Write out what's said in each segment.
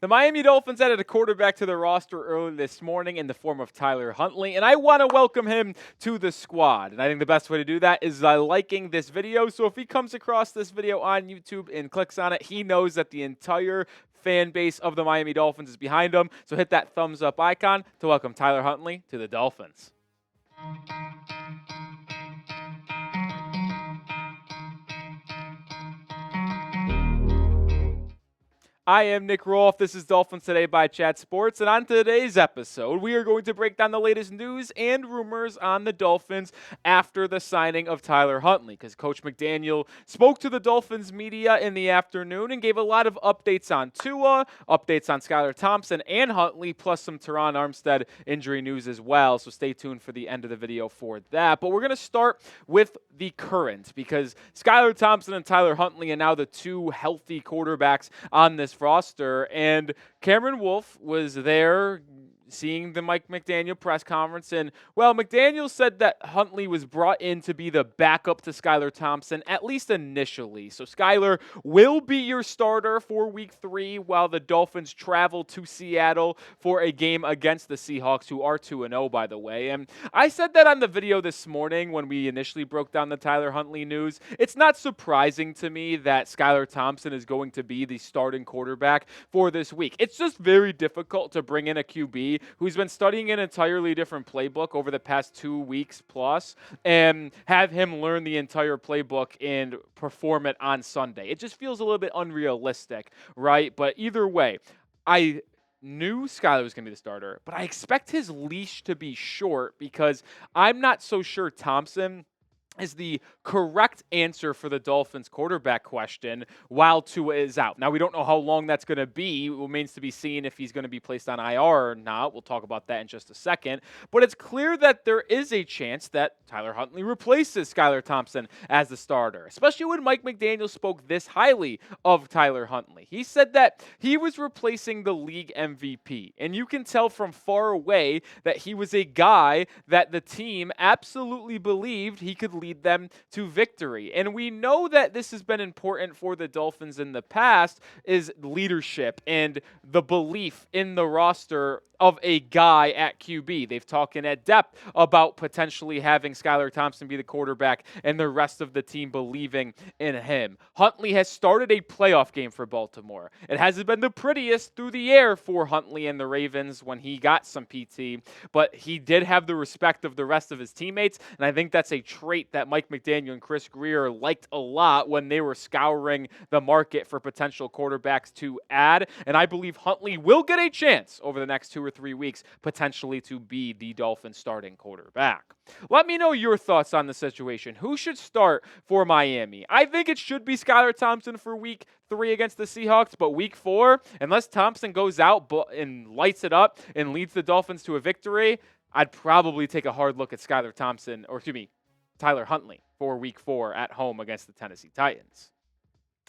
The Miami Dolphins added a quarterback to the roster early this morning in the form of Tyler Huntley, and I want to welcome him to the squad. And I think the best way to do that is by liking this video. So if he comes across this video on YouTube and clicks on it, he knows that the entire fan base of the Miami Dolphins is behind him. So hit that thumbs up icon to welcome Tyler Huntley to the Dolphins. I am Nic Rohloff. This is Dolphins Today by Chat Sports, and on today's episode, we are going to break down the latest news and rumors on the Dolphins after the signing of Tyler Huntley, because Coach McDaniel spoke to the Dolphins media in the afternoon and gave a lot of updates on Tua, updates on Skylar Thompson and Huntley, plus some Terron Armstead injury news as well, so stay tuned for the end of the video for that. But we're going to start with the current, because Skylar Thompson and Tyler Huntley are now the two healthy quarterbacks on this roster, and Cameron Wolfe was there seeing the Mike McDaniel press conference, and, well, McDaniel said that Huntley was brought in to be the backup to Skylar Thompson, at least initially. So Skylar will be your starter for Week 3 while the Dolphins travel to Seattle for a game against the Seahawks, who are 2-0, by the way. And I said that on the video this morning when we initially broke down the Tyler Huntley news. It's not surprising to me that Skylar Thompson is going to be the starting quarterback for this week. It's just very difficult to bring in a QB who's been studying an entirely different playbook over the past 2 weeks plus and have him learn the entire playbook and perform it on Sunday. It just feels a little bit unrealistic, right? But either way, I knew Skylar was going to be the starter, but I expect his leash to be short because I'm not so sure Thompson is the correct answer for the Dolphins quarterback question while Tua is out. Now, we don't know how long that's going to be. It remains to be seen if he's going to be placed on IR or not. We'll talk about that in just a second. But it's clear that there is a chance that Tyler Huntley replaces Skylar Thompson as the starter, especially when Mike McDaniel spoke this highly of Tyler Huntley. He said that he was replacing the league MVP, and you can tell from far away that he was a guy that the team absolutely believed he could lead them to victory. And we know that this has been important for the Dolphins in the past, is leadership and the belief in the roster of a guy at QB. They've talked in at depth about potentially having Skylar Thompson be the quarterback and the rest of the team believing in him. Huntley has started a playoff game for Baltimore. It hasn't been the prettiest through the air for Huntley and the Ravens when he got some PT, but he did have the respect of the rest of his teammates, and I think that's a trait that Mike McDaniel and Chris Grier liked a lot when they were scouring the market for potential quarterbacks to add, and I believe Huntley will get a chance over the next 2 or 3 weeks potentially to be the Dolphins starting quarterback. Let me know your thoughts on the situation. Who should start for Miami? I think it should be Skylar Thompson for Week 3 against the Seahawks, but Week 4, unless Thompson goes out and lights it up and leads the Dolphins to a victory, I'd probably take a hard look at Tyler Huntley for Week 4 at home against the Tennessee Titans.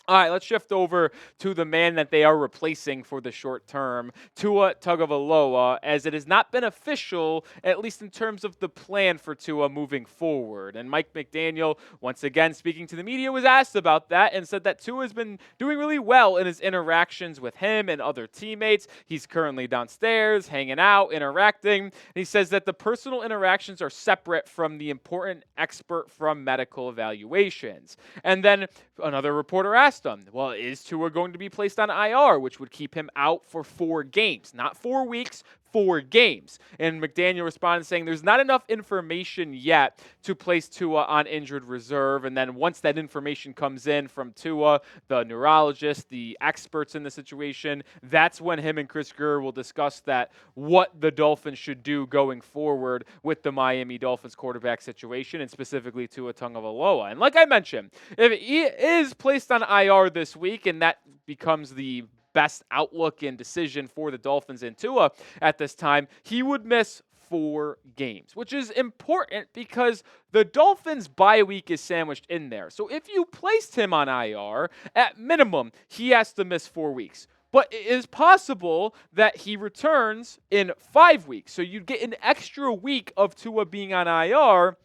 All right, let's shift over to the man that they are replacing for the short term, Tua Tagovailoa, as it has not been official, at least in terms of the plan for Tua moving forward. And Mike McDaniel, once again speaking to the media, was asked about that and said that Tua has been doing really well in his interactions with him and other teammates. He's currently downstairs, hanging out, interacting. And he says that the personal interactions are separate from the important expert from medical evaluations. And then another reporter asked him, well, is Tua going to be placed on IR, which would keep him out for 4 games? Not 4 weeks, 4 games. And McDaniel responded saying there's not enough information yet to place Tua on injured reserve. And then once that information comes in from Tua, the neurologist, the experts in the situation, that's when him and Chris Grier will discuss that, what the Dolphins should do going forward with the Miami Dolphins quarterback situation, and specifically Tua Tagovailoa. And like I mentioned, if he is placed on IR this week and that becomes the best outlook and decision for the Dolphins and Tua at this time, he would miss 4 games, which is important because the Dolphins' bye week is sandwiched in there. So if you placed him on IR, at minimum, he has to miss 4 weeks. But it is possible that he returns in 5 weeks. So you'd get an extra week of Tua being on IR,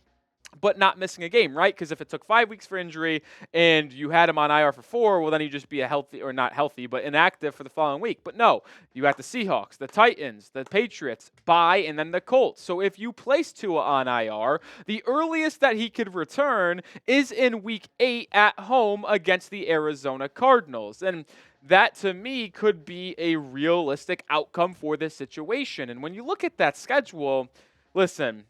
but not missing a game, right? Because if it took 5 weeks for injury and you had him on IR for 4, well, then he'd just be a healthy, or not healthy, but inactive for the following week. But no, you got the Seahawks, the Titans, the Patriots, bye, and then the Colts. So if you place Tua on IR, the earliest that he could return is in week 8 at home against the Arizona Cardinals. And that, to me, could be a realistic outcome for this situation. And when you look at that schedule, listen,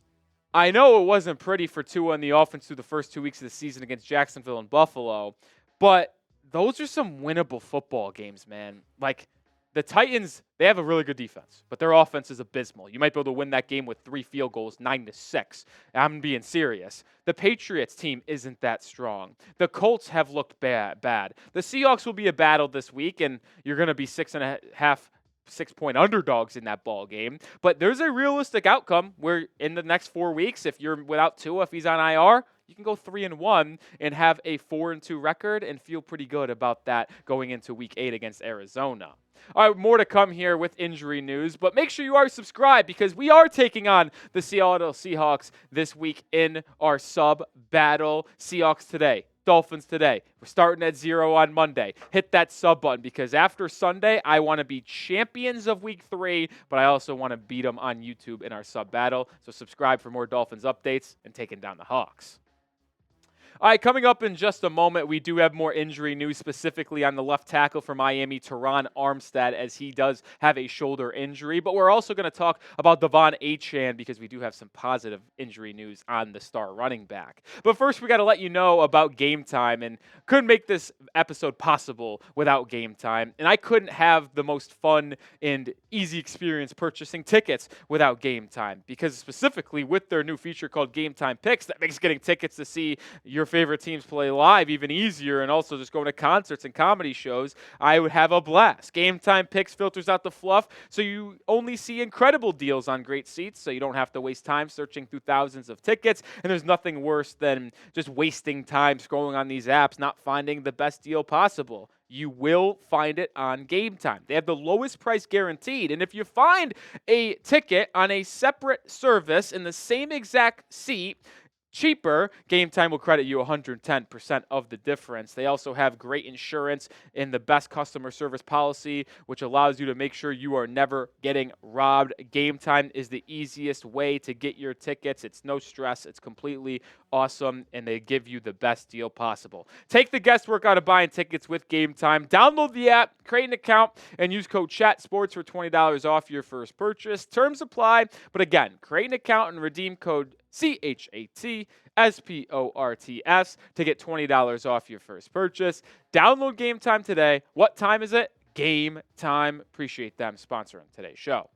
I know it wasn't pretty for Tua and the offense through the first 2 weeks of the season against Jacksonville and Buffalo, but those are some winnable football games, man. Like, the Titans, they have a really good defense, but their offense is abysmal. You might be able to win that game with 3 field goals, 9-6. I'm being serious. The Patriots team isn't that strong. The Colts have looked bad. The Seahawks will be a battle this week, and you're going to be 6.5 underdogs in that ball game. But there's a realistic outcome where in the next 4 weeks, if you're without Tua, if he's on IR, you can go 3-1 and have a 4-2 record and feel pretty good about that going into week 8 against Arizona. All right, more to come here with injury news, but make sure you are subscribed because we are taking on the Seattle Seahawks this week in our sub battle. Seahawks today. Dolphins today. We're starting at 0 on Monday. Hit that sub button because after Sunday, I want to be champions of week 3, but I also want to beat them on YouTube in our sub battle. So subscribe for more Dolphins updates and taking down the Hawks. All right, coming up in just a moment, we do have more injury news, specifically on the left tackle for Miami, Terron Armstead, as he does have a shoulder injury. But we're also going to talk about Devonhnhnhn because we do have some positive injury news on the star running back. But first, we got to let you know about Game Time, and couldn't make this episode possible without Game Time. And I couldn't have the most fun and easy experience purchasing tickets without Game Time, because specifically with their new feature called Game Time Picks, that makes getting tickets to see your favorite teams play live even easier, and also just going to concerts and comedy shows. I would have a blast. Game Time Picks filters out the fluff, so you only see incredible deals on great seats, so you don't have to waste time searching through thousands of tickets, and there's nothing worse than just wasting time scrolling on these apps, not finding the best deal possible. You will find it on Game Time. They have the lowest price guaranteed, and if you find a ticket on a separate service in the same exact seat, cheaper, Game Time will credit you 110% of the difference. They also have great insurance and the best customer service policy, which allows you to make sure you are never getting robbed. Game Time is the easiest way to get your tickets. It's no stress. It's completely awesome, and they give you the best deal possible. Take the guesswork out of buying tickets with Game Time. Download the app, create an account, and use code CHATSPORTS for $20 off your first purchase. Terms apply, but again, create an account and redeem code CHATSPORTS to get $20 off your first purchase. Download Game Time today. What time is it? Game Time. Appreciate them sponsoring today's show.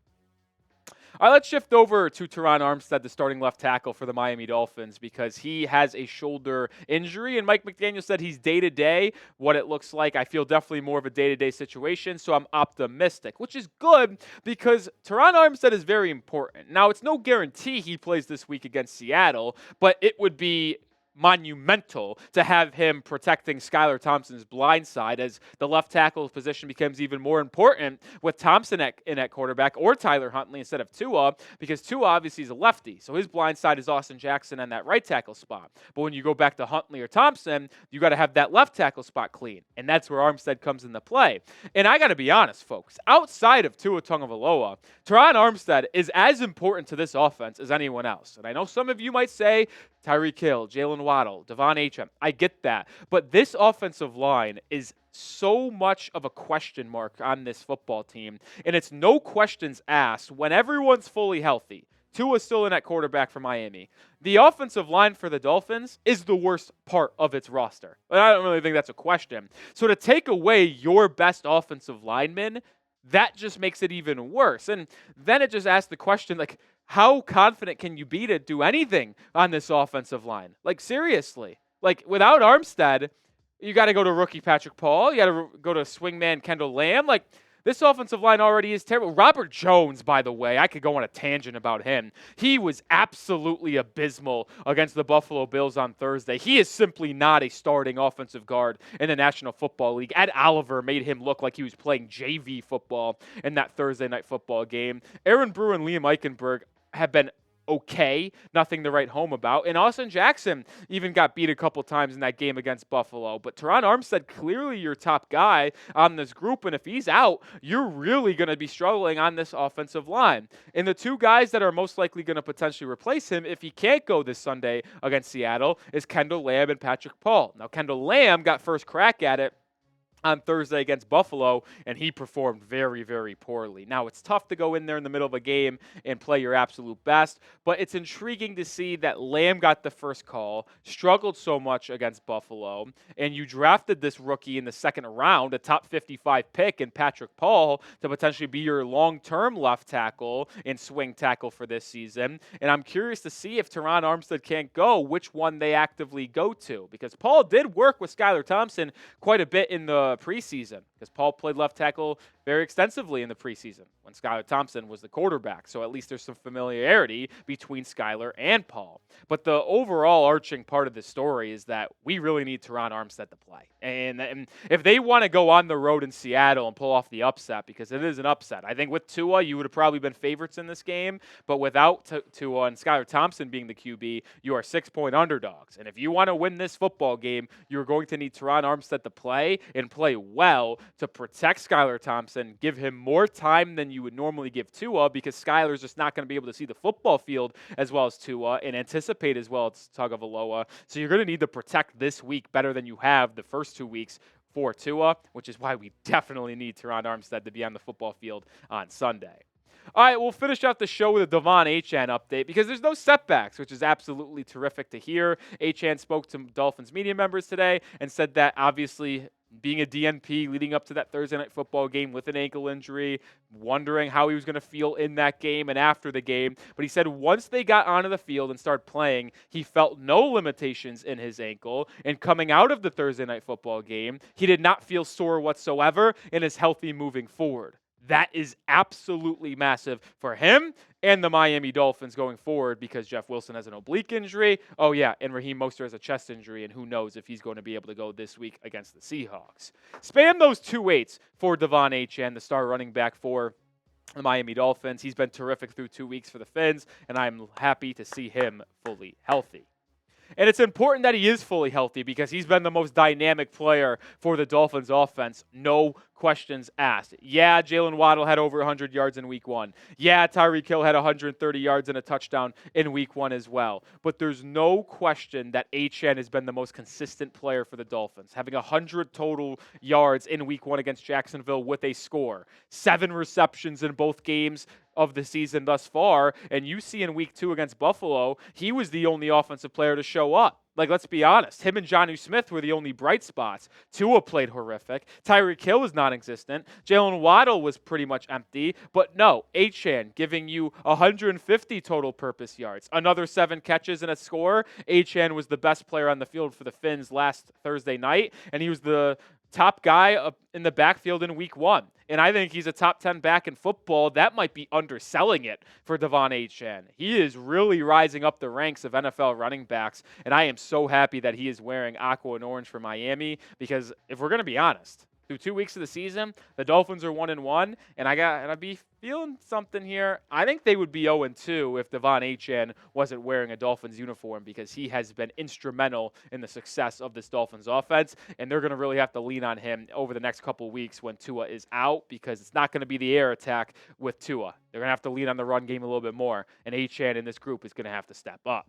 All right, let's shift over to Terron Armstead, the starting left tackle for the Miami Dolphins, because he has a shoulder injury, and Mike McDaniel said he's day-to-day. What it looks like, I feel definitely more of a day-to-day situation, so I'm optimistic, which is good because Terron Armstead is very important. Now, it's no guarantee he plays this week against Seattle, but it would be monumental to have him protecting Skylar Thompson's blind side as the left tackle position becomes even more important with Thompson in at quarterback or Tyler Huntley instead of Tua, because Tua obviously is a lefty, so his blind side is Austin Jackson on that right tackle spot. But when you go back to Huntley or Thompson, you got to have that left tackle spot clean, and that's where Armstead comes into play. And I got to be honest, folks, outside of Tua Tagovailoa, Terron Armstead is as important to this offense as anyone else. And I know some of you might say Tyreek Hill, Jalen Waddle, Devonhnhnhn. I get that. But this offensive line is so much of a question mark on this football team. And it's no questions asked when everyone's fully healthy. Tua's still in at quarterback for Miami. The offensive line for the Dolphins is the worst part of its roster. And I don't really think that's a question. So to take away your best offensive lineman, that just makes it even worse. And then it just asks the question, like, how confident can you be to do anything on this offensive line? Like, seriously. Like, without Armstead, you got to go to rookie Patrick Paul. You got to go to swingman Kendall Lamm. Like, this offensive line already is terrible. Robert Jones, by the way, I could go on a tangent about him. He was absolutely abysmal against the Buffalo Bills on Thursday. He is simply not a starting offensive guard in the National Football League. Ed Oliver made him look like he was playing JV football in that Thursday night football game. Aaron Brewer and Liam Eichenberg have been okay, nothing to write home about. And Austin Jackson even got beat a couple times in that game against Buffalo. But Terron Armstead, clearly your top guy on this group, and if he's out, you're really going to be struggling on this offensive line. And the two guys that are most likely going to potentially replace him if he can't go this Sunday against Seattle is Kendall Lamm and Patrick Paul. Now, Kendall Lamm got first crack at it on Thursday against Buffalo, and he performed very, very poorly. Now, it's tough to go in there in the middle of a game and play your absolute best, but it's intriguing to see that Lamm got the first call, struggled so much against Buffalo, and you drafted this rookie in the second round, a top 55 pick, in Patrick Paul to potentially be your long-term left tackle and swing tackle for this season. And I'm curious to see if Terron Armstead can't go, which one they actively go to, because Paul did work with Skylar Thompson quite a bit in the preseason, because Paul played left tackle very extensively in the preseason when Skylar Thompson was the quarterback. So at least there's some familiarity between Skylar and Paul. But the overall arching part of the story is that we really need Terron Armstead to play. And if they want to go on the road in Seattle and pull off the upset, because it is an upset, I think with Tua, you would have probably been favorites in this game. But without Tua and Skylar Thompson being the QB, you are 6-point underdogs. And if you want to win this football game, you're going to need Terron Armstead to play and play well to protect Skylar Thompson, give him more time than you would normally give Tua, because Skylar's just not going to be able to see the football field as well as Tua and anticipate as well as Tagovailoa. So you're going to need to protect this week better than you have the first 2 weeks for Tua, which is why we definitely need Terron Armstead to be on the football field on Sunday. All right, we'll finish out the show with a Devonhnhnhn update because there's no setbacks, which is absolutely terrific to hear. Hn spoke to Dolphins media members today and said that obviously being a DNP leading up to that Thursday night football game with an ankle injury, wondering how he was going to feel in that game and after the game. But he said once they got onto the field and started playing, he felt no limitations in his ankle. And coming out of the Thursday night football game, he did not feel sore whatsoever and is healthy moving forward. That is absolutely massive for him and the Miami Dolphins going forward, because Jeff Wilson has an oblique injury. Oh, yeah, and Raheem Mostert has a chest injury, and who knows if he's going to be able to go this week against the Seahawks. Spam those 2-8s for Devonhnhnhn, the star running back for the Miami Dolphins. He's been terrific through 2 weeks for the Fins, and I'm happy to see him fully healthy. And it's important that he is fully healthy because he's been the most dynamic player for the Dolphins offense. No questions asked. Yeah, Jalen Waddle had over 100 yards in week 1. Yeah, Tyreek Hill had 130 yards and a touchdown in week 1 as well. But there's no question that HN has been the most consistent player for the Dolphins, having 100 total yards in week 1 against Jacksonville with a score. 7 receptions in both games of the season thus far, and you see in week 2 against Buffalo, he was the only offensive player to show up. Like, let's be honest. Him and Jonnu Smith were the only bright spots. Tua played horrific. Tyreek Hill was non-existent. Jalen Waddle was pretty much empty. But no, Achane giving you 150 total purpose yards. Another 7 catches and a score. Achane was the best player on the field for the Fins last Thursday night, and he was the top guy in the backfield in week 1. And I think he's a top 10 back in football. That might be underselling it for Devonhnhnhn. He is really rising up the ranks of NFL running backs, and I am so happy that he is wearing aqua and orange for Miami, because if we're going to be honest, through 2 weeks of the season, the Dolphins are 1-1, and I'd be feeling something here. I think they would be 0-2 if Devonhnhnhn wasn't wearing a Dolphins uniform, because he has been instrumental in the success of this Dolphins offense, and they're going to really have to lean on him over the next couple weeks when Tua is out, because it's not going to be the air attack with Tua. They're going to have to lean on the run game a little bit more, and Achane in this group is going to have to step up.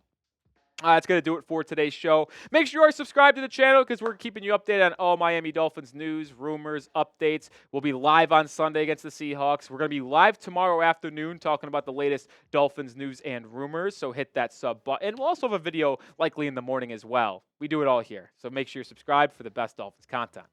That's going to do it for today's show. Make sure you are subscribed to the channel, because we're keeping you updated on all Miami Dolphins news, rumors, updates. We'll be live on Sunday against the Seahawks. We're going to be live tomorrow afternoon talking about the latest Dolphins news and rumors, so hit that sub button. We'll also have a video likely in the morning as well. We do it all here, so make sure you're subscribed for the best Dolphins content.